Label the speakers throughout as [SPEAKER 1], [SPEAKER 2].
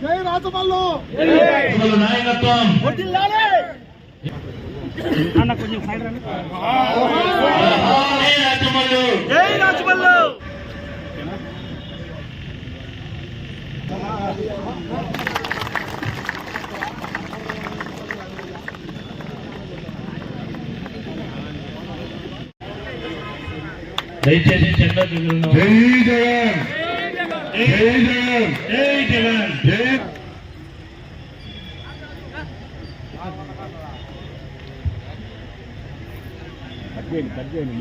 [SPEAKER 1] జై రాజమల్లు
[SPEAKER 2] నాయకత్వం
[SPEAKER 3] అన్న కొంచెం సైడ్ రండి.
[SPEAKER 1] జై రాజమల్లు
[SPEAKER 2] దయచేసి చెడ్డ
[SPEAKER 4] జై జగన్ జై జగన్
[SPEAKER 2] జై జగన్
[SPEAKER 4] జై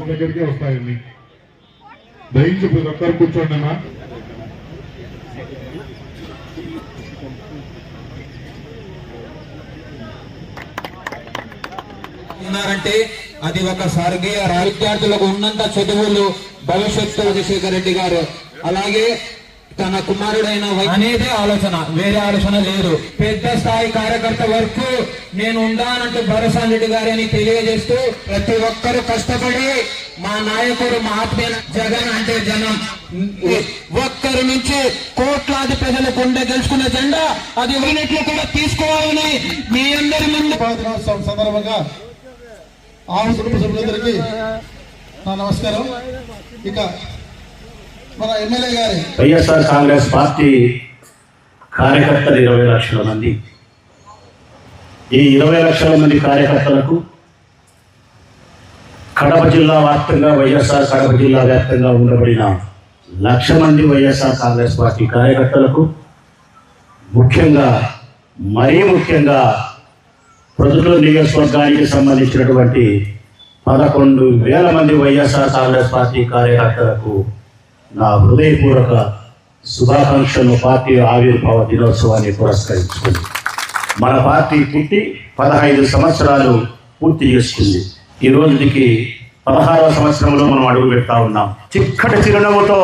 [SPEAKER 4] దగ్గరికి వస్తాయండి. దయించి ప్రతి ఒక్కరు కూర్చోండి అమ్మా.
[SPEAKER 5] ఉన్నారంటే అది ఒక స్వర్గీయ విద్యార్థులకు ఉన్నంత చదువులు భవిష్యత్తు రాజశేఖర రెడ్డి గారు అలాగే తన కుమారుడైన అనేది ఆలోచన, వేరే ఆలోచన లేదు. పెద్ద స్థాయి కార్యకర్త వరకు నేను ఉండానంటూ భరోసా రెడ్డి గారిని తెలియజేస్తూ ప్రతి ఒక్కరూ కష్టపడి మా నాయకుడు మా ఆత్మీయ జగన్ అంటే జనం ఒక్కరి నుంచి కోట్లాది ప్రజల గుండె గెలుచుకునే జెండా అది ఉన్నట్లు కూడా తీసుకోవాలని మీ అందరి ముందు
[SPEAKER 1] దినోత్సవం సందర్భంగా ఆమె కుటుంబ సభ్యులందరికీ నా నమస్కారం. ఇక మన ఎమ్మెల్యే గారి
[SPEAKER 2] వైఎస్ఆర్ కాంగ్రెస్ పార్టీ కార్యకర్తలు 20 లక్షల మంది. ఈ 20 లక్షల మంది కార్యకర్తలకు కడప జిల్లా వ్యాప్తంగా వైఎస్ఆర్ కడప జిల్లా వ్యాప్తంగా ఉండబడిన 1,00,000 మంది వైఎస్ఆర్ కాంగ్రెస్ పార్టీ కార్యకర్తలకు ముఖ్యంగా మరీ ముఖ్యంగా ప్రొద్దుటూరు నియోజకవర్గానికి సంబంధించినటువంటి 11,000 మంది వైఎస్ఆర్ కాంగ్రెస్ పార్టీ కార్యకర్తలకు నా హృదయపూర్వక శుభాకాంక్షలను పార్టీ ఆవిర్భావ దినోత్సవాన్ని పురస్కరించుకుంది. మన పార్టీ పుట్టి 15 సంవత్సరాలు పూర్తి చేసుకుంది. ఈ రోజుకి 16వ సంవత్సరంలో మనం అడుగు పెడతా ఉన్నాం. చిక్కటి చిరునవ్వుతో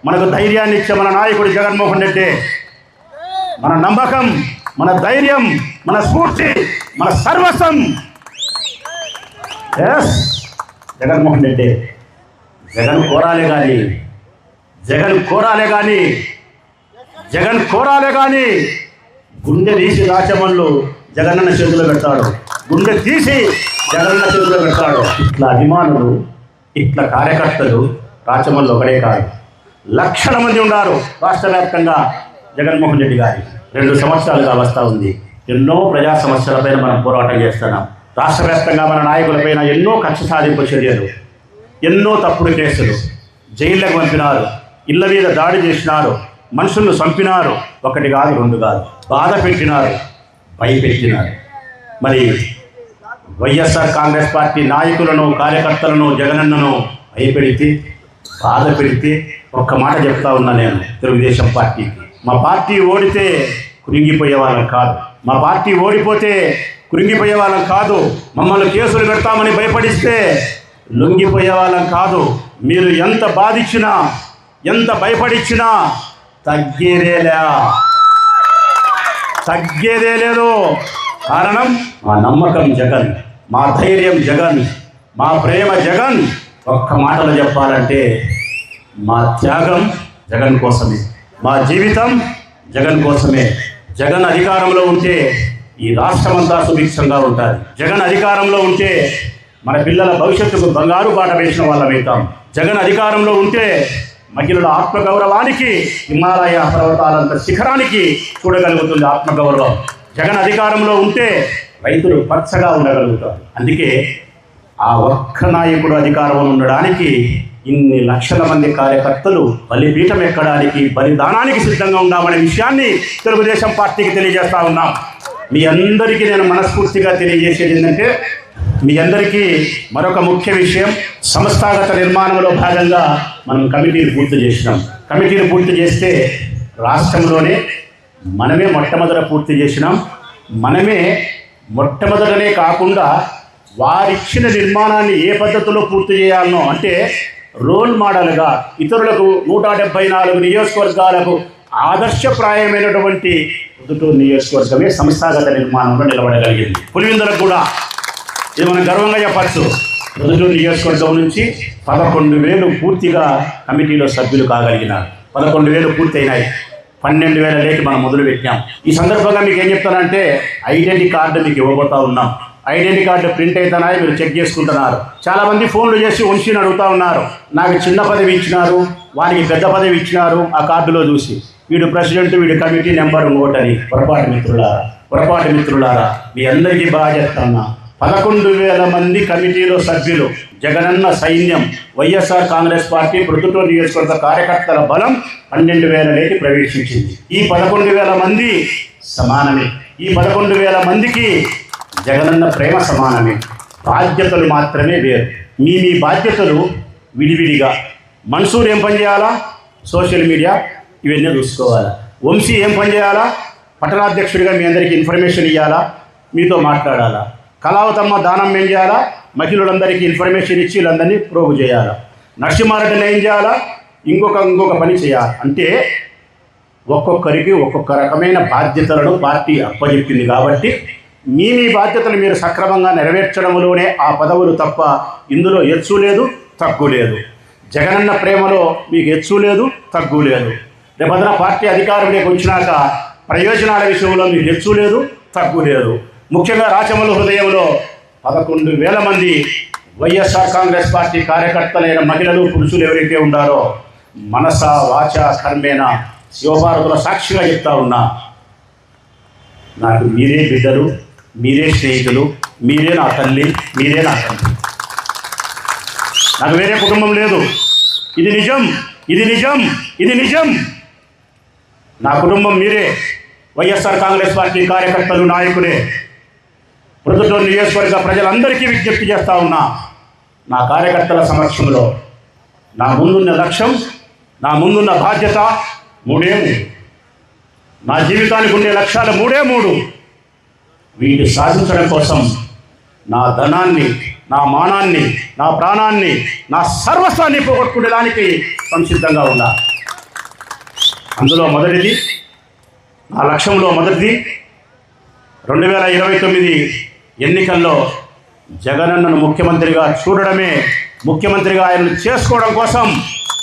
[SPEAKER 2] మనకు ధైర్యాన్ని ఇచ్చే మన నాయకుడు జగన్మోహన్ రెడ్డి మన నమ్మకం, మన ధైర్యం, మన స్ఫూర్తి, మన సర్వస్వం. ఎస్ జగన్మోహన్ రెడ్డి. జగన్ కోరాలే కానీ గుండె తీసి రాచమల్లు జగనన్న చేతిలో పెడతాడు. గుండె తీసి జగనన్న చేతిలో పెడతాడు. ఇట్లా అభిమానులు, ఇట్లా కార్యకర్తలు రాచమల్లు ఒకడే కాదు, 1,00,000 మంది ఉన్నారు రాష్ట్ర వ్యాప్తంగా. జగన్మోహన్ రెడ్డి గారి 2 సంవత్సరాలుగా వస్తూ ఉంది. ఎన్నో ప్రజా సమస్యలపైన మనం పోరాటం చేస్తున్నాం. రాష్ట్ర వ్యాప్తంగా మన నాయకులపైన ఎన్నో కక్ష సాధింపు చర్యలు, ఎన్నో తప్పుడు కేసులు, జైళ్ళకు పంపినారు, ఇళ్ల మీద దాడి చేసినారు, మనుషులను చంపినారు. 1 కాదు 2 కాదు, బాధ పెట్టినారు, భయపెట్టినారు. మరి వైఎస్ఆర్ కాంగ్రెస్ పార్టీ నాయకులను, కార్యకర్తలను, జగనన్నను భయపెడితే, బాధ పెడితే ఒక్క మాట చెప్తా ఉన్నా నేను తెలుగుదేశం పార్టీకి. మా పార్టీ ఓడితే కృంగిపోయే వాళ్ళం కాదు, మా పార్టీ ఓడిపోతే కృంగిపోయే వాళ్ళం కాదు, మమ్మల్ని కేసులు పెడతామని భయపడిస్తే లొంగిపోయే వాళ్ళం కాదు. మీరు ఎంత బాధించినా, ఎంత భయపడిచ్చినా తగ్గేదే లేదు. కారణం మా నమ్మకం జగన్, మా ధైర్యం జగన్, మా ప్రేమ జగన్. ఒక్క మాటలో చెప్పాలంటే మా త్యాగం జగన్ కోసమే, మా జీవితం జగన్ కోసమే. జగన్ అధికారంలో ఉంటే ఈ రాష్ట్రమంతా సుభిక్షంగా ఉంటుంది. జగన్ అధికారంలో ఉంటే మన పిల్లల భవిష్యత్తుకు బంగారు బాట వేసిన వాళ్ళమవుతాం. జగన్ అధికారంలో ఉంటే మహిళల ఆత్మగౌరవానికి హిమాలయ పర్వతాలంత శిఖరానికి చూడగలుగుతుంది ఆత్మగౌరవం. జగన్ అధికారంలో ఉంటే రైతులు పచ్చగా ఉండగలుగుతారు. అందుకే ఆ ఒక్క నాయకుడు అధికారంలో ఉండడానికి ఇన్ని లక్షల మంది కార్యకర్తలు బలిపీఠం ఎక్కడానికి, బలిదానానికి సిద్ధంగా ఉన్నామనే విషయాన్ని తెలుగుదేశం పార్టీకి తెలియజేస్తా ఉన్నాం. మీ అందరికీ నేను మనస్ఫూర్తిగా తెలియజేసేది ఏంటంటే, మీ అందరికీ మరొక ముఖ్య విషయం, సంస్థాగత నిర్మాణంలో భాగంగా మనం కమిటీని పూర్తి చేసినాం. కమిటీని పూర్తి చేస్తే రాష్ట్రంలోనే మనమే మొట్టమొదట పూర్తి చేసినాం. మనమే మొట్టమొదటనే కాకుండా వారిచ్చిన నిర్మాణాన్ని ఏ పద్ధతిలో పూర్తి చేయాలనో, అంటే రోల్ మోడల్గా ఇతరులకు 174 నియోజకవర్గాలకు ఆదర్శప్రాయమైనటువంటి పొద్దుటూరు నియోజకవర్గమే సంస్థాగత నిర్మాణంలో నిలబడగలిగింది. పులివెందులకు కూడా ఇది మనం గర్వంగా చెప్పచ్చు. పొద్దుటూరు నియోజకవర్గం నుంచి 11,000 పూర్తిగా కమిటీలో సభ్యులు కాగలిగినారు. 11,000 పూర్తయినాయి. 12,000 లేకి మనం మొదలుపెట్టాం. ఈ సందర్భంగా మీకు ఏం చెప్తానంటే ఐడెంటిటీ కార్డు మీకు ఇవ్వబోతా ఉన్నాం. ఐడెంటిటీ కార్డు ప్రింట్ అవుతానా మీరు చెక్ చేసుకుంటున్నారు. చాలామంది ఫోన్లు చేసి వంశీని అడుగుతూ ఉన్నారు, నాకు చిన్న పదవి ఇచ్చినారు, వానికి పెద్ద పదవి ఇచ్చినారు ఆ కార్డులో చూసి, వీడు ప్రెసిడెంట్, వీడు కమిటీ నెంబర్ ఇంకోటని. పొరపాటు మిత్రులారా మీ అందరికీ బాగా చెప్తున్నా, 11,000 మంది కమిటీలో సభ్యులు, జగనన్న సైన్యం, వైఎస్ఆర్ కాంగ్రెస్ పార్టీ ప్రొద్దుటూరు నియోజకవర్గ కార్యకర్తల బలం 12,000 ప్రవేశించింది. ఈ 11,000 మంది సమానమే. ఈ 11,000 మందికి జగనన్న ప్రేమ సమానమే. బాధ్యతలు మాత్రమే వేరు. మీ బాధ్యతలు విడివిడిగా. మన్సూర్ ఏం పని చేయాలా? సోషల్ మీడియా ఇవన్నీ చూసుకోవాలా. వంశీ ఏం పని చేయాలా? పట్టణాధ్యక్షుడిగా మీ అందరికీ ఇన్ఫర్మేషన్ ఇవ్వాలా, మీతో మాట్లాడాలా. కళావతమ్మ దానం ఏం చేయాలా? మహిళలందరికీ ఇన్ఫర్మేషన్ ఇచ్చి వీళ్ళందరినీ ప్రోగు చేయాలా. నరసింహారెడ్డిని ఏం చేయాలా? ఇంకొక పని చేయాలి. అంటే ఒక్కొక్కరికి ఒక్కొక్క రకమైన బాధ్యతలను పార్టీ అప్పచెప్పింది. కాబట్టి మీ బాధ్యతలు మీరు సక్రమంగా నెరవేర్చడంలోనే ఆ పదవులు తప్ప ఇందులో హెచ్చు లేదు, తగ్గు లేదు. జగనన్న ప్రేమలో మీకు హెచ్చు లేదు, తగ్గు లేదు. రేపొద్దున పార్టీ అధికారంలోకి వచ్చినాక ప్రయోజనాల విషయంలో మీకు హెచ్చు లేదు, తగ్గు లేదు. ముఖ్యంగా రాచమల్లు హృదయంలో 11,000 మంది వైఎస్ఆర్ కాంగ్రెస్ పార్టీ కార్యకర్తలైన మహిళలు, పురుషులు ఎవరైతే ఉన్నారో మనస వాచ కర్మేణ శివభారతుల సాక్షిగా చెప్తా ఉన్నా, నాకు మీరే బిడ్డలు, మీరే స్నేహితులు, మీరే నా తల్లి, మీరే నా తండ్రి. నాకు వేరే కుటుంబం లేదు. ఇది నిజం, ఇది నిజం, ఇది నిజం. నా కుటుంబం మీరే. వైఎస్ఆర్ కాంగ్రెస్ పార్టీ కార్యకర్తలు, నాయకులే. ప్రొద్దుటూరు నియోజకవర్గ ప్రజలందరికీ విజ్ఞప్తి చేస్తూ ఉన్నా, నా కార్యకర్తల సమక్షంలో నా ముందున్న లక్ష్యం, నా ముందున్న బాధ్యత 3. నా జీవితానికి ఉండే లక్ష్యాలు 3. వీటిని సాధించడం కోసం నా ధనాన్ని, నా మానాన్ని, నా ప్రాణాన్ని, నా సర్వస్వాన్ని పోగొట్టుకునేదానికి సంసిద్ధంగా ఉన్నా. అందులో మొదటిది, నా లక్ష్యంలో మొదటిది 2029 ఎన్నికల్లో జగనన్నను ముఖ్యమంత్రిగా చూడడమే, ముఖ్యమంత్రిగా ఆయనను చేసుకోవడం కోసం,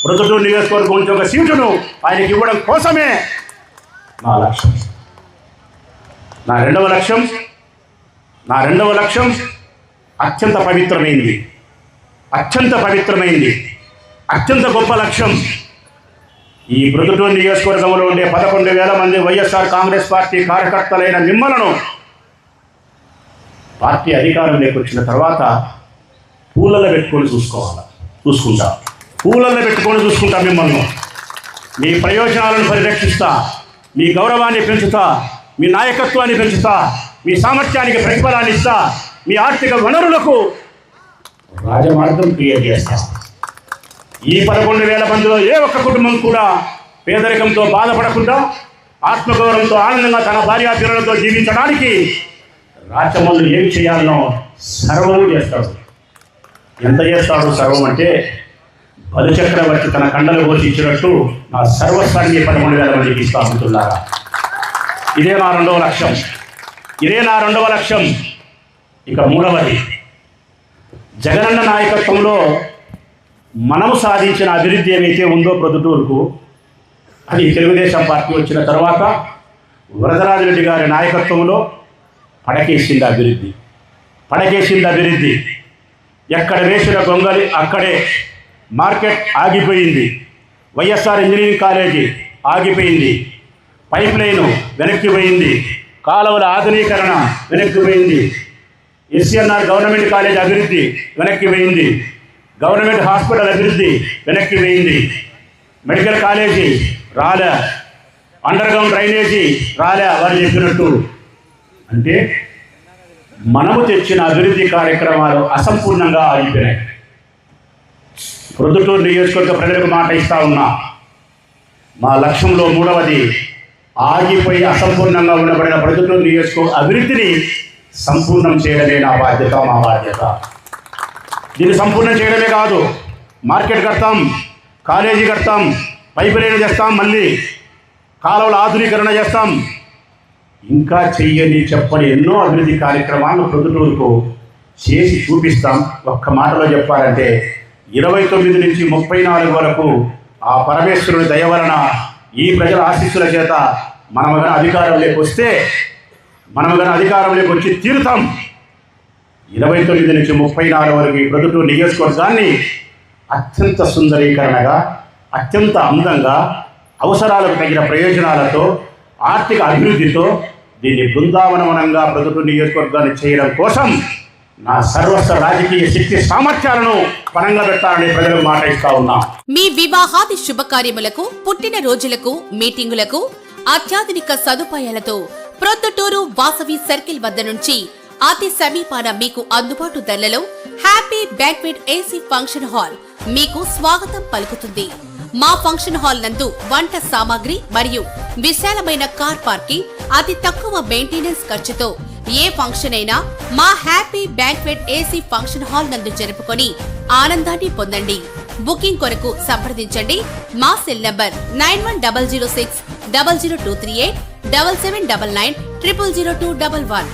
[SPEAKER 2] ప్రొద్దుటూరు నియోజకవర్గం నుంచి ఒక సీటును ఆయనకి ఇవ్వడం కోసమే నా లక్ష్యం. నా రెండవ లక్ష్యం అత్యంత పవిత్రమైంది, అత్యంత గొప్ప లక్ష్యం. ఈ ప్రొద్దుటూరు నియోజకవర్గంలో ఉండే 11,000 మంది వైఎస్ఆర్ కాంగ్రెస్ పార్టీ కార్యకర్తలైన మిమ్మలను పార్టీ అధికారంలోకి వచ్చిన తర్వాత పూలలో పెట్టుకొని చూసుకుంటా. మిమ్మల్ని, మీ ప్రయోజనాలను పరిరక్షిస్తా, మీ గౌరవాన్ని పెంచుతా, మీ నాయకత్వాన్ని పెంచుతా, మీ సామర్థ్యానికి ప్రతిఫలాన్ని ఇస్తా, మీ ఆర్థిక వనరులకు రాజమార్గం క్రియేట్ చేస్తా. ఈ 11,000 మందిలో ఏ ఒక్క కుటుంబం కూడా పేదరికంతో బాధపడకుండా ఆత్మగౌరవంతో ఆనందంగా తన భార్యాపిల్లలతో జీవించడానికి రాచమల్లు ఏమి చేయాలనో సర్వము చేస్తాడు. ఎంత చేస్తాడు సర్వం అంటే, బలిచక్రవర్తి తన కండలు పోషించినట్టు నా సర్వస్వాన్ని 11,000 మందికి ఇస్తా ఉంటున్నారా. ఇదే నా రెండవ లక్ష్యం. ఇక మూడవది, జగనన్న నాయకత్వంలో మనము సాధించిన అభివృద్ధి ఏమైతే ఉందో ప్రొద్దుటూరుకు, అది తెలుగుదేశం పార్టీ వచ్చిన తర్వాత వరదరాజిరెడ్డి గారి నాయకత్వంలో పడకేసింది అభివృద్ధి. ఎక్కడ వేసిన గొంగలి అక్కడే. మార్కెట్ ఆగిపోయింది, వైఎస్ఆర్ ఇంజనీరింగ్ కాలేజీ ఆగిపోయింది, పైప్ లైను వెనక్కిపోయింది, కాలువల ఆధునీకరణ వెనక్కిపోయింది, ఎస్సీఎన్ఆర్ గవర్నమెంట్ కాలేజ్ అభివృద్ధి వెనక్కిపోయింది, గవర్నమెంట్ హాస్పిటల్ అభివృద్ధి వెనక్కిపోయింది, మెడికల్ కాలేజీ రాలే, అండర్ గ్రౌండ్ డ్రైనేజీ రాలే వారు చెప్పినట్టు. అంటే మనము తెచ్చిన అభివృద్ధి కార్యక్రమాలు అసంపూర్ణంగా ఆగిపోయినాయి. ప్రొద్దుటూరు నియోజకవర్గ ప్రజలకు మాట ఇస్తా ఉన్నా, మా లక్ష్యంలో మూడవది ఆగిపోయి అసంపూర్ణంగా ఉండబడిన ప్రొద్దుటూరు నియోజకవర్గ అభివృద్ధిని సంపూర్ణం చేయడమే నా బాధ్యత, మా బాధ్యత. దీన్ని సంపూర్ణం చేయడమే కాదు, మార్కెట్ కడతాం, కాలేజీ కడతాం, పైప్ లైన్ చేస్తాం, మళ్ళీ కాలువల ఆధునీకరణ చేస్తాం. ఇంకా చెప్పని ఎన్నో అభివృద్ధి కార్యక్రమాలను ప్రొద్దుటూరుకు చేసి చూపిస్తాం. ఒక్క మాటలో చెప్పాలంటే 29 నుంచి 34 వరకు ఆ పరమేశ్వరుని దయ వలన ఈ ప్రజల ఆశీస్సుల చేత మనం కానీ అధికారంలోకి వస్తే, మనం కానీ అధికారంలోకి వచ్చి తీరుతాం. 29 నుంచి 34 వరకు ఈ ప్రొద్దుటూరు నియోజకవర్గాన్ని అత్యంత సుందరీకరణగా, అత్యంత అందంగా, అవసరాలకు తగిన ప్రయోజనాలతో, ఆర్థిక అభివృద్ధితో దీన్ని బృందావనవనంగా ప్రొద్దుటూరు నియోజకవర్గాన్ని చేయడం కోసం నా సర్వస్వ రాజకీయ శక్తి సామర్థ్యాలను పనంగా పెట్టాలని ప్రజలకు మాట ఇస్తా ఉన్నా.
[SPEAKER 6] మీ వివాహాది శుభకార్యములకు, పుట్టిన రోజులకు, మీటింగులకు అత్యాధునిక సదుపాయాలతో ప్రొద్దుటూరు వాసవి సర్కిల్ వద్ద నుంచి అతి సమీపాన మీకు అందుబాటు ధరలలో happy banquet AC function hall మీకు స్వాగతం పలుకుతుంది. మా ఫంక్షన్ హాల్ నందు వంట సామాగ్రి మరియు విశాలమైన కార్ పార్కింగ్, అతి తక్కువ మెయింటెనెన్స్ ఖర్చుతో ఏ ఫంక్షన్ అయినా మా happy banquet AC function hall నందు జరుపుకొని ఆనందాన్ని పొందండి. బుకింగ్ కొరకు సంప్రదించండి. మా సెల్ నంబర్ 9100600238 7799 000211.